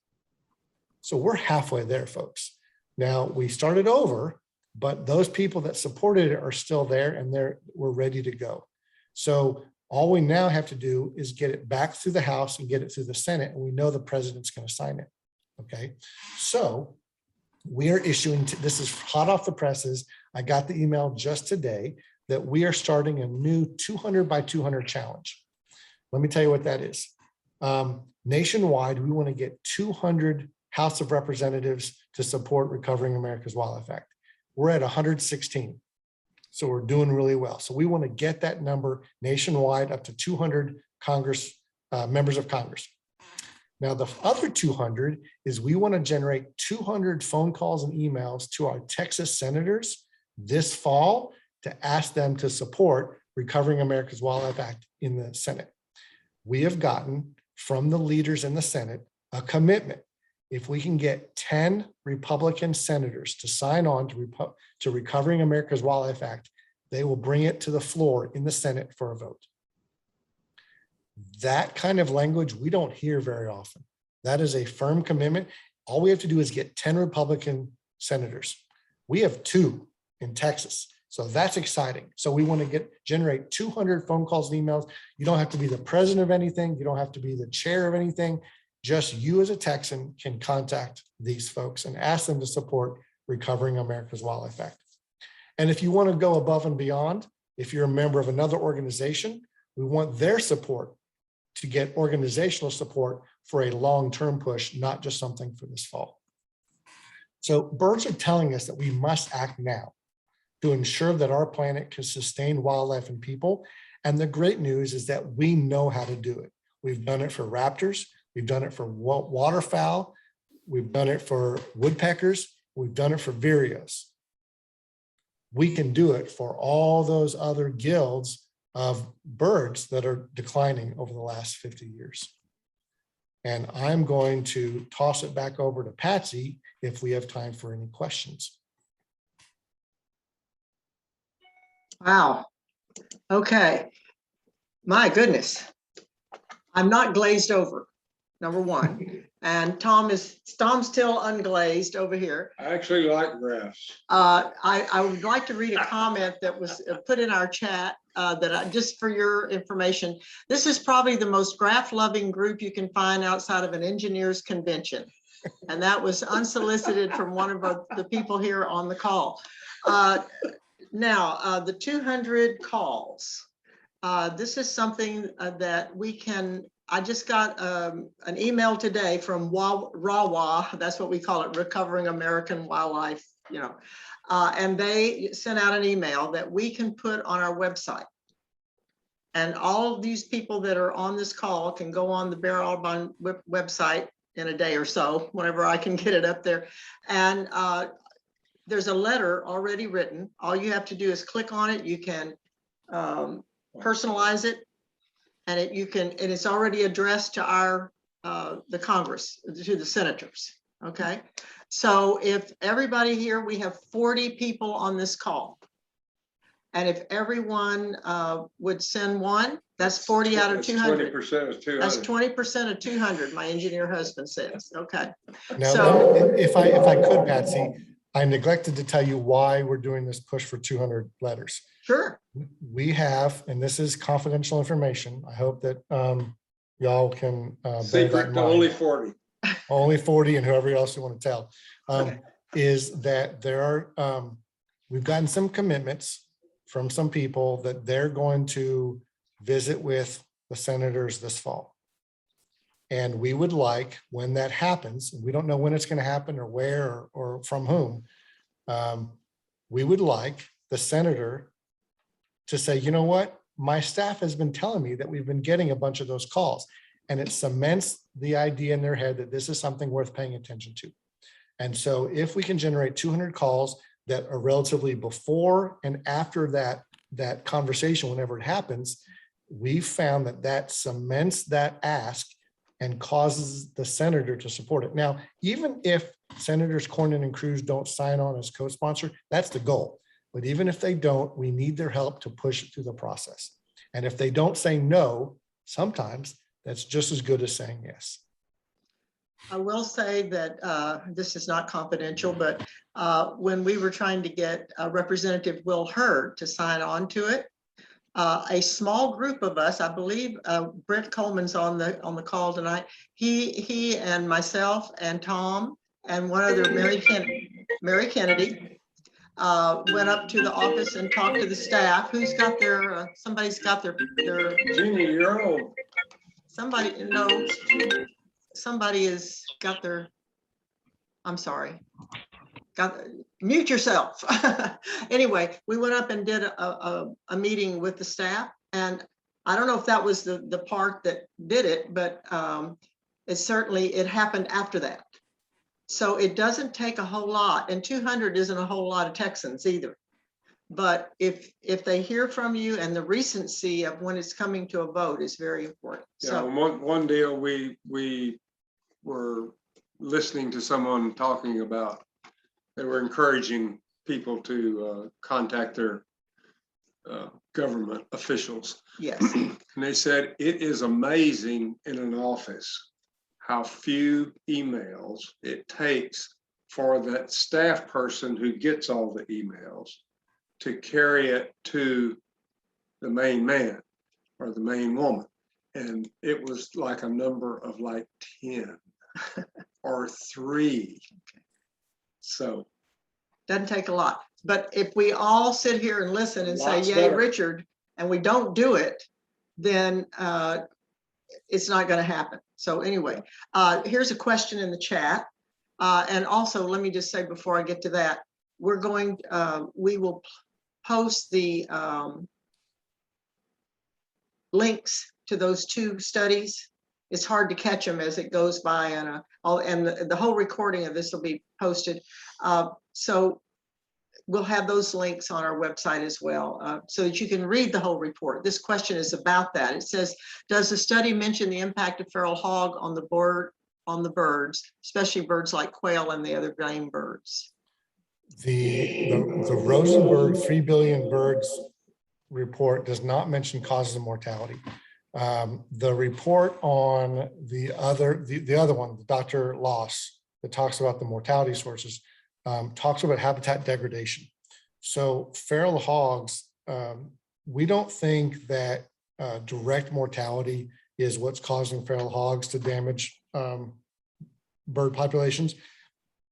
[SPEAKER 2] So we're halfway there, folks. Now we started over, but those people that supported it are still there and we're ready to go. So all we now have to do is get it back through the House and get it through the Senate, and we know the president's going to sign it. Okay, so we are issuing, this is hot off the presses. I got the email just today that we are starting a new 200 by 200 challenge. Let me tell you what that is. Nationwide, we want to get 200 House of Representatives to support Recovering America's Wildlife Act. We're at 116. So we're doing really well. So we want to get that number nationwide up to 200 members of Congress. Now, the other 200 is we want to generate 200 phone calls and emails to our Texas senators this fall to ask them to support Recovering America's Wildlife Act in the Senate. We have gotten from the leaders in the Senate a commitment. If we can get 10 Republican senators to sign on to Recovering America's Wildlife Act, they will bring it to the floor in the Senate for a vote. That kind of language we don't hear very often. That is a firm commitment. All we have to do is get 10 Republican senators. We have 2 in Texas. So that's exciting. So we want to generate 200 phone calls and emails. You don't have to be the president of anything. You don't have to be the chair of anything. Just you as a Texan can contact these folks and ask them to support Recovering America's Wildlife Act. And if you want to go above and beyond, if you're a member of another organization, we want their support to get organizational support for a long-term push, not just something for this fall. So birds are telling us that we must act now to ensure that our planet can sustain wildlife and people. And the great news is that we know how to do it. We've done it for raptors. We've done it for waterfowl. We've done it for woodpeckers. We've done it for vireos. We can do it for all those other guilds of birds that are declining over the last 50 years. And I'm going to toss it back over to Patsy if we have time for any questions.
[SPEAKER 1] Wow. Okay. My goodness. I'm not glazed over, number one. And Tom's still unglazed over here.
[SPEAKER 3] I actually like grass.
[SPEAKER 1] I would like to read a comment that was put in our chat just for your information. This is probably the most graph-loving group you can find outside of an engineers convention. And that was unsolicited from one of the people here on the call. Now, the 200 calls. This is something that we can, I just got an email today from RAWA, that's what we call it, Recovering American Wildlife, and they sent out an email that we can put on our website. And all of these people that are on this call can go on the Bear Audubon website in a day or so, whenever I can get it up there. And there's a letter already written. All you have to do is click on it. You can personalize it, and it's already addressed to the Congress, to the senators. Okay, so if everybody here, we have 40 people on this call, and if everyone would send one, that's 40 out of 200.
[SPEAKER 3] 20% of 200.
[SPEAKER 1] That's 20% of 200. My engineer husband says. Okay.
[SPEAKER 2] Now,
[SPEAKER 1] So
[SPEAKER 2] if I could, Patsy, I neglected to tell you why we're doing this push for 200 letters.
[SPEAKER 1] sure.
[SPEAKER 2] We have, and this is confidential information. I hope that y'all can bear that in
[SPEAKER 3] Secret to
[SPEAKER 2] mind.
[SPEAKER 3] only 40.
[SPEAKER 2] Only 40 and whoever else you want to tell, is that there are, we've gotten some commitments from some people that they're going to visit with the senators this fall. And we would like, when that happens, and we don't know when it's going to happen or where or from whom, we would like the senator to say, you know what, my staff has been telling me that we've been getting a bunch of those calls, and it cements the idea in their head that this is something worth paying attention to. And so if we can generate 200 calls that are relatively before and after that that conversation whenever it happens, we found that that cements that ask and causes the senator to support it. Now, even if Senators Cornyn and Cruz don't sign on as co-sponsor, that's the goal. But even if they don't, we need their help to push it through the process. And if they don't say no, sometimes that's just as good as saying yes.
[SPEAKER 1] I will say that this is not confidential, but when we were trying to get Representative Will Hurd to sign on to it, a small group of us, I believe Brent Coleman's on the call tonight. He and myself and Tom and one other, Mary Kennedy, went up to the office and talked to the staff. Who's got their, somebody's got their
[SPEAKER 3] Jeannie, you're old.
[SPEAKER 1] somebody, no, somebody has got their, I'm sorry, mute yourself. Anyway, we went up and did a meeting with the staff, and I don't know if that was the part that did it, but it happened after that. So it doesn't take a whole lot, and 200 isn't a whole lot of Texans either. But if they hear from you, and the recency of when it's coming to a vote is very important.
[SPEAKER 3] Yeah,
[SPEAKER 1] So
[SPEAKER 3] one deal we were listening to someone talking about, they were encouraging people to contact their government officials.
[SPEAKER 1] yes,
[SPEAKER 3] And they said, it is amazing in an office how few emails it takes for that staff person who gets all the emails to carry it to the main man or the main woman. And it was like a number of like 10 or 3. So
[SPEAKER 1] doesn't take a lot. But if we all sit here and listen and say,
[SPEAKER 3] Lots
[SPEAKER 1] yay,
[SPEAKER 3] better.
[SPEAKER 1] Richard, and we don't do it, then it's not going to happen. So anyway, here's a question in the chat. And also, let me just say before I get to that, we will post the links to those 2 studies. It's hard to catch them as it goes by, and the whole recording of this will be posted. So we'll have those links on our website as well, so that you can read the whole report. This question is about that. It says, does the study mention the impact of feral hog on the birds, especially birds like quail and the other game birds?
[SPEAKER 2] The Rosenberg 3 billion birds report does not mention causes of mortality. The report on the other one, Dr. Loss, that talks about the mortality sources, talks about habitat degradation. So feral hogs, we don't think that direct mortality is what's causing feral hogs to damage bird populations.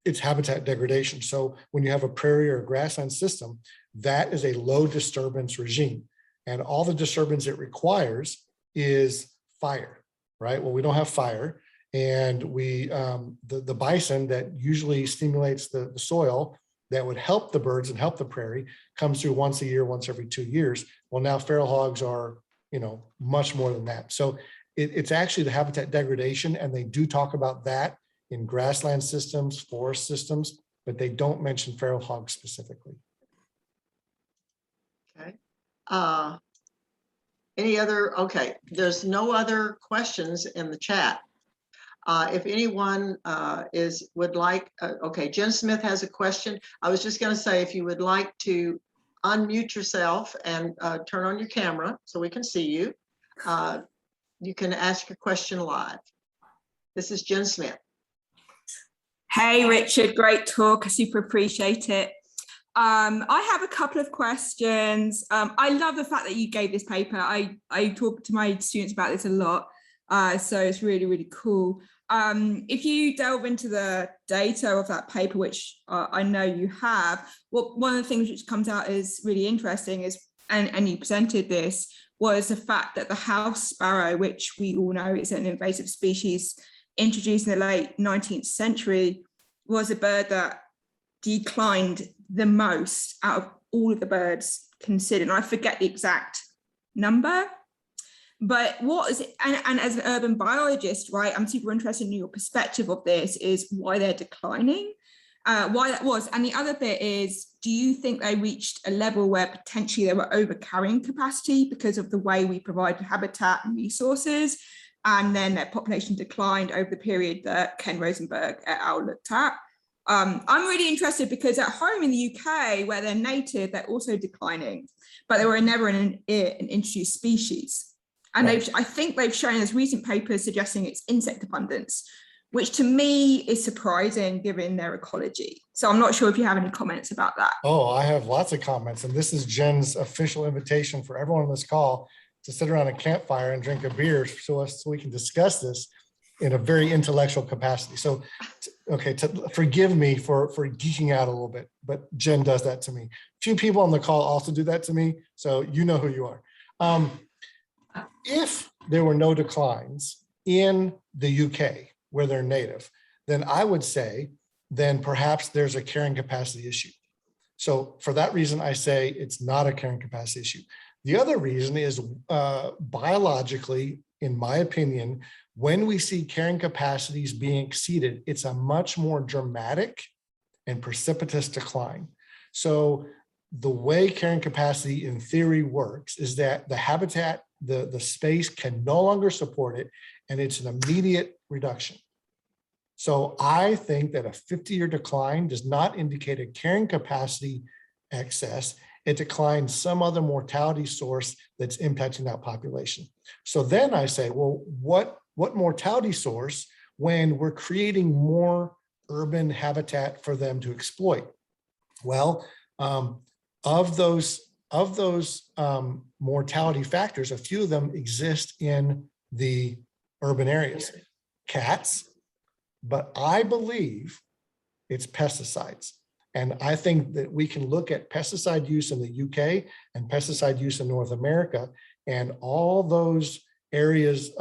[SPEAKER 2] It's habitat degradation. So when you have a prairie or a grassland system, that is a low disturbance regime. And all the disturbance it requires is fire, right? Well, we don't have fire. And the bison that usually stimulates the soil that would help the birds and help the prairie comes through once a year, once every 2 years. Well, now feral hogs are, much more than that. So it's actually the habitat degradation, and they do talk about that in grassland systems, forest systems, but they don't mention feral hogs specifically.
[SPEAKER 1] Okay. Any other? Okay, there's no other questions in the chat. If anyone would like, okay, Jen Smith has a question. I was just going to say, if you would like to unmute yourself and turn on your camera so we can see you, you can ask your question live. This is Jen Smith.
[SPEAKER 4] Hey, Richard, great talk. I super appreciate it. I have a couple of questions. I love the fact that you gave this paper. I talk to my students about this a lot. So it's really, really cool. If you delve into the data of that paper, which I know you have, one of the things which comes out is really interesting is, and you presented this, was the fact that the house sparrow, which we all know is an invasive species introduced in the late 19th century, was a bird that declined the most out of all of the birds considered. And I forget the exact number. But what is it, and as an urban biologist, right, I'm super interested in your perspective of this, is why they're declining. why that was. And the other bit is, do you think they reached a level where potentially they were over carrying capacity because of the way we provided habitat and resources, and then their population declined over the period that Ken Rosenberg et al. Looked at? I'm really interested because at home in the UK, where they're native, they're also declining, but they were never an introduced species. And
[SPEAKER 2] Right.
[SPEAKER 4] I think they've shown us recent papers suggesting it's insect abundance, which to me is surprising given their ecology. So I'm not sure if you have any comments about that.
[SPEAKER 2] Oh, I have lots of comments, and this is Jen's official invitation for everyone on this call to sit around a campfire and drink a beer so we can discuss this in a very intellectual capacity. So, okay, forgive me for geeking out a little bit, but Jen does that to me. A few people on the call also do that to me, so you know who you are. If there were no declines in the UK where they're native, then I would say then perhaps there's a carrying capacity issue. So for that reason, I say it's not a carrying capacity issue. The other reason is biologically, in my opinion, when we see carrying capacities being exceeded, it's a much more dramatic and precipitous decline. So the way carrying capacity in theory works is that the habitat, the space can no longer support it, and it's an immediate reduction. So I think that a 50-year decline does not indicate a carrying capacity excess. It declines some other mortality source that's impacting that population. So then I say, well, what mortality source when we're creating more urban habitat for them to exploit? Well, of those mortality factors, a few of them exist in the urban areas. Cats, but I believe it's pesticides. And I think that we can look at pesticide use in the UK and pesticide use in North America, and all those areas,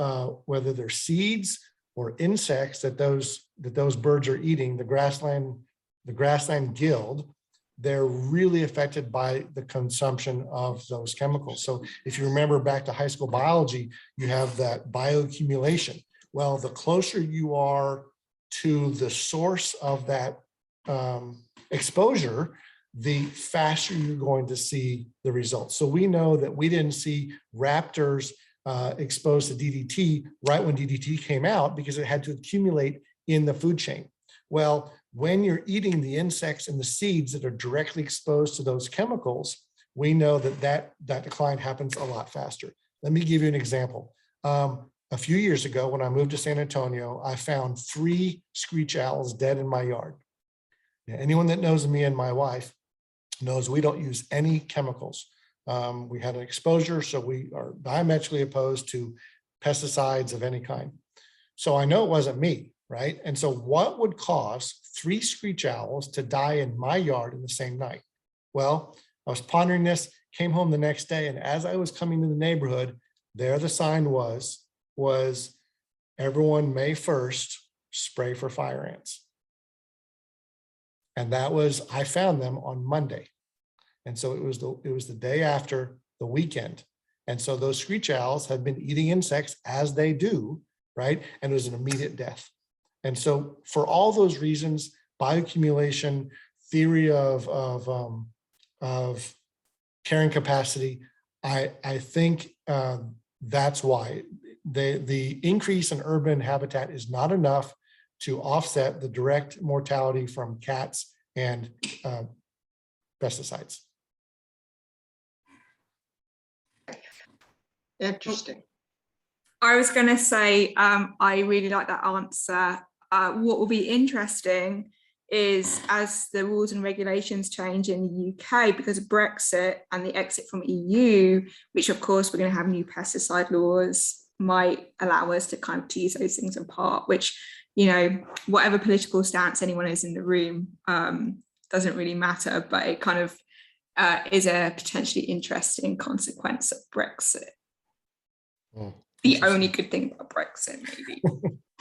[SPEAKER 2] whether they're seeds or insects that those birds are eating, the grassland guild, they're really affected by the consumption of those chemicals. So if you remember back to high school biology, you have that bioaccumulation. Well, the closer you are to the source of that exposure, the faster you're going to see the results. So we know that we didn't see raptors exposed to DDT right when DDT came out because it had to accumulate in the food chain. Well, when you're eating the insects and the seeds that are directly exposed to those chemicals, we know that decline happens a lot faster. Let me give you an example. A few years ago, when I moved to San Antonio, I found 3 screech owls dead in my yard. Now, anyone that knows me and my wife knows we don't use any chemicals. We had an exposure, so we are diametrically opposed to pesticides of any kind. So I know it wasn't me, right? And so what would cause 3 screech owls to die in my yard in the same night? Well, I was pondering this, came home the next day, and as I was coming to the neighborhood, there the sign was everyone May 1st, spray for fire ants. And that was, I found them on Monday. And so it was the day after the weekend. And so those screech owls had been eating insects as they do, right? And it was an immediate death. And so for all those reasons, bioaccumulation, theory of carrying capacity, I think that's why the increase in urban habitat is not enough to offset the direct mortality from cats and pesticides.
[SPEAKER 1] Interesting.
[SPEAKER 4] I was going to say, I really like that answer. What will be interesting is as the rules and regulations change in the UK because of Brexit and the exit from EU, which of course we're going to have new pesticide laws, might allow us to kind of tease those things apart, which, you know, whatever political stance anyone is in the room doesn't really matter, but it kind of is a potentially interesting consequence of Brexit. The only good thing about Brexit, maybe.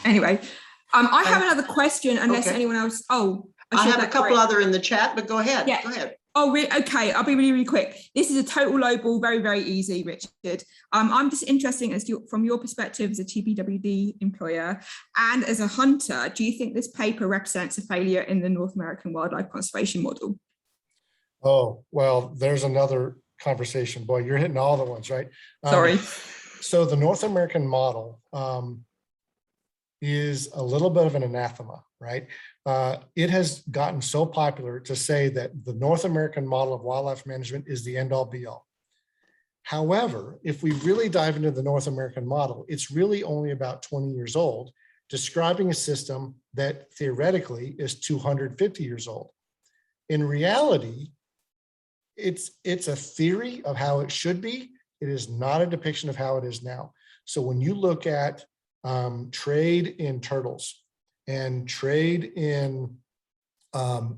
[SPEAKER 4] Anyway, I have another question, unless
[SPEAKER 1] Okay.
[SPEAKER 4] anyone else. Oh,
[SPEAKER 1] I have a couple other in the chat, but go ahead.
[SPEAKER 4] Yeah.
[SPEAKER 1] Go ahead.
[SPEAKER 4] Oh, okay. I'll be really, really quick. This is a total lowball, very, very easy, Richard. I'm just interested from your perspective as a TPWD employer and as a hunter, do you think this paper represents a failure in the North American wildlife conservation model?
[SPEAKER 2] Oh, well, there's another conversation. Boy, you're hitting all the ones, right?
[SPEAKER 4] Sorry.
[SPEAKER 2] So the North American model is a little bit of an anathema, right? It has gotten so popular to say that the North American model of wildlife management is the end all be all. However, if we really dive into the North American model, it's really only about 20 years old, describing a system that theoretically is 250 years old. In reality, it's a theory of how it should be. It is not a depiction of how it is now. So when you look at trade in turtles and trade in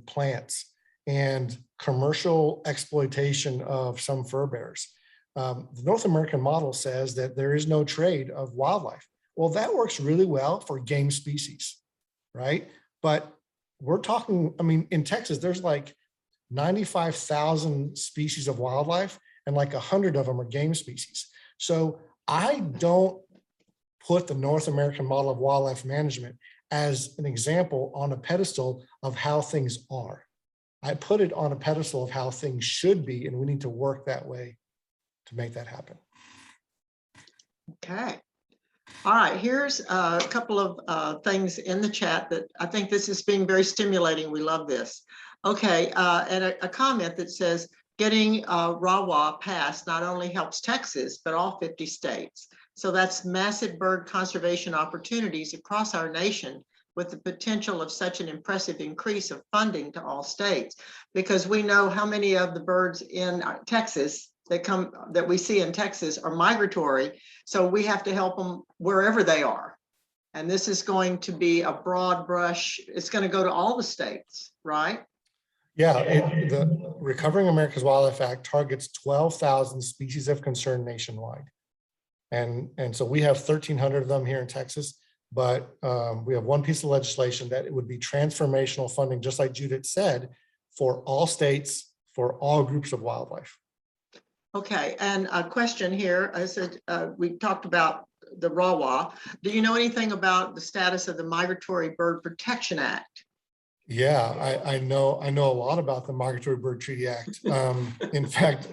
[SPEAKER 2] plants and commercial exploitation of some fur bearers, the North American model says that there is no trade of wildlife. Well, that works really well for game species, right? But we're talking, I mean, in Texas, there's like 95,000 species of wildlife and like 100 of them are game species. So I don't put the North American model of wildlife management as an example on a pedestal of how things are. I put it on a pedestal of how things should be, and we need to work that way to make that happen.
[SPEAKER 1] Okay. All right, here's a couple of things in the chat that I think this is being very stimulating. We love this. Okay, and a comment that says, getting RAWA passed not only helps Texas, but all 50 states. So that's massive bird conservation opportunities across our nation with the potential of such an impressive increase of funding to all states, because we know how many of the birds in Texas that we see in Texas are migratory. So we have to help them wherever they are. And this is going to be a broad brush. It's going to go to all the states, right?
[SPEAKER 2] Yeah, the Recovering America's Wildlife Act targets 12,000 species of concern nationwide. And so we have 1,300 of them here in Texas, but we have one piece of legislation that it would be transformational funding, just like Judith said, for all states, for all groups of wildlife.
[SPEAKER 1] Okay, and a question here. I said, we talked about the RAWA. Do you know anything about the status of the Migratory Bird Protection Act?
[SPEAKER 2] Yeah, I know a lot about the Migratory Bird Treaty Act. In fact,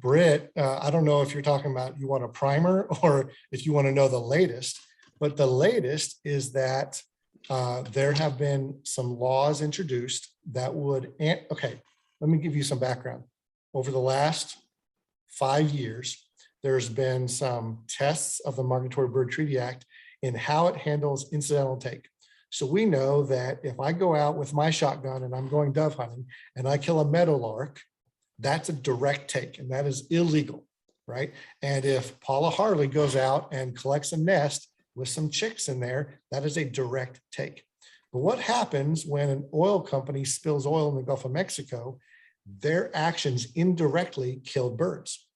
[SPEAKER 2] Britt, I don't know if you're talking about, you want a primer or if you want to know the latest, but the latest is that there have been some laws introduced that would, okay, let me give you some background. Over the last 5 years, there's been some tests of the Migratory Bird Treaty Act in how it handles incidental take. So we know that if I go out with my shotgun and I'm going dove hunting and I kill a meadowlark, that's a direct take and that is illegal, right? And if Paula Harley goes out and collects a nest with some chicks in there, that is a direct take. But what happens when an oil company spills oil in the Gulf of Mexico? Their actions indirectly killed birds.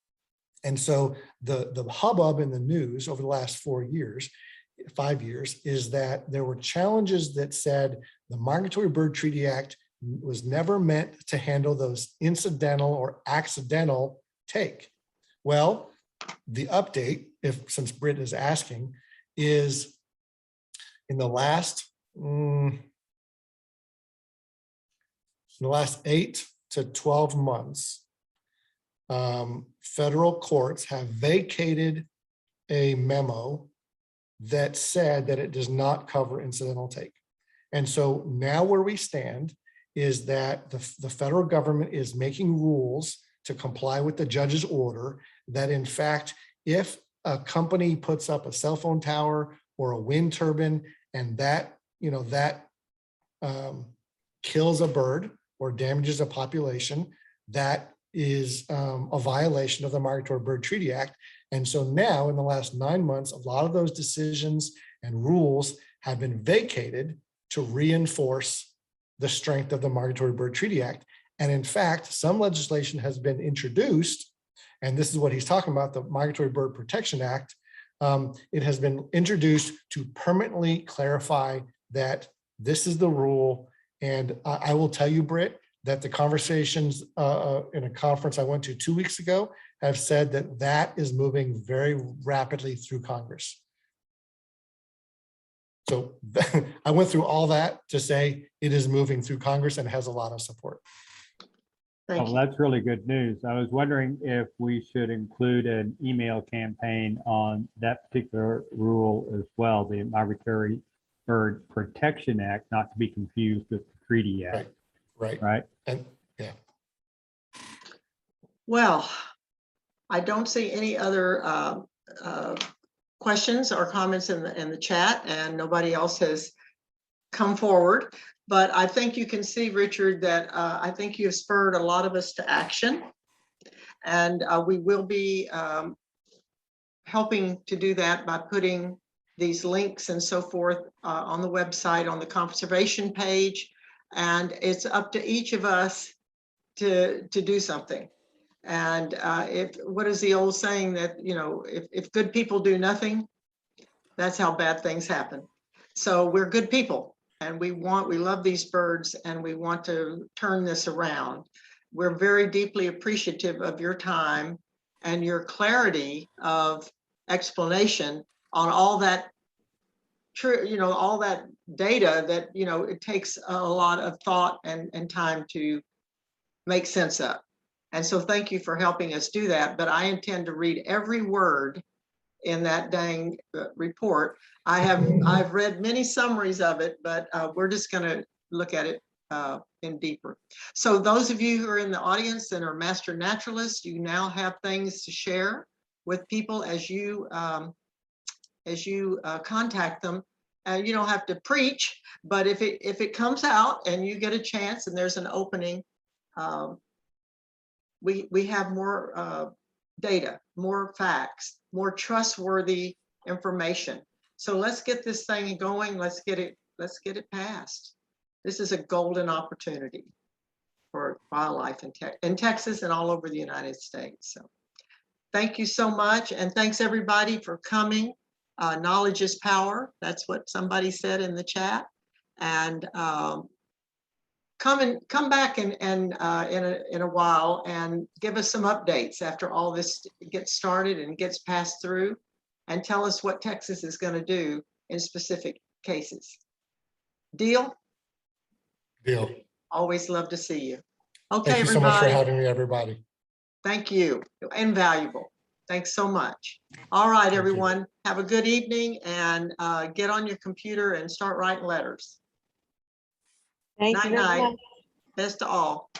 [SPEAKER 2] And so the hubbub in the news over the last 5 years, is that there were challenges that said the Migratory Bird Treaty Act was never meant to handle those incidental or accidental take. Well, the update, since Britt is asking, is in the last 8 to 12 months, federal courts have vacated a memo that said that it does not cover incidental take. And so now where we stand is that the federal government is making rules to comply with the judge's order that in fact, if a company puts up a cell phone tower or a wind turbine and that kills a bird or damages a population, that is a violation of the Migratory Bird Treaty Act. And so now in the last 9 months, a lot of those decisions and rules have been vacated to reinforce the strength of the Migratory Bird Treaty Act. And in fact, some legislation has been introduced, and this is what he's talking about, the Migratory Bird Protection Act. It has been introduced to permanently clarify that this is the rule. And I will tell you, Britt, that the conversations in a conference I went to 2 weeks ago have said that that is moving very rapidly through Congress. So I went through all that to say it is moving through Congress and has a lot of support.
[SPEAKER 1] Thank
[SPEAKER 5] Well,
[SPEAKER 1] you.
[SPEAKER 5] that's really good news. I was wondering if we should include an email campaign on that particular rule as well, the Migratory Bird Protection Act, not to be confused with the Treaty Act,
[SPEAKER 2] Right.
[SPEAKER 5] right?
[SPEAKER 2] And yeah.
[SPEAKER 1] Well, I don't see any other questions or comments in the chat, and nobody else has come forward. But I think you can see, Richard, that I think you've spurred a lot of us to action, and we will be helping to do that by putting these links and so forth on the website, on the conservation page, and it's up to each of us to do something. And what is the old saying that, you know, if good people do nothing, that's how bad things happen. So we're good people, and we love these birds, and we want to turn this around. We're very deeply appreciative of your time and your clarity of explanation on all that all that data that, you know, it takes a lot of thought and time to make sense of. And so thank you for helping us do that. But I intend to read every word in that dang report. I've read many summaries of it, but we're just going to look at it in deeper. So those of you who are in the audience and are master naturalists, you now have things to share with people as you contact them. You don't have to preach, but if it comes out and you get a chance and there's an opening, we have more data, more facts, more trustworthy information. So let's get this thing going. Let's get it passed. This is a golden opportunity for wildlife in Texas and all over the United States. So thank you so much. And thanks everybody for coming. Knowledge is power. That's what somebody said in the chat. And come back in a while and give us some updates after all this gets started and gets passed through, and tell us what Texas is going to do in specific cases. Deal?
[SPEAKER 2] Deal.
[SPEAKER 1] Always love to see you. Okay,
[SPEAKER 2] Thank you so much for having me, everybody. Thank
[SPEAKER 1] you. Invaluable. Thanks so much. All right,
[SPEAKER 2] Thank
[SPEAKER 1] everyone.
[SPEAKER 2] you.
[SPEAKER 1] Have a good evening, and get on your computer and start writing letters.
[SPEAKER 6] Thank you very
[SPEAKER 1] Night-night.
[SPEAKER 6] much.
[SPEAKER 1] Best to all.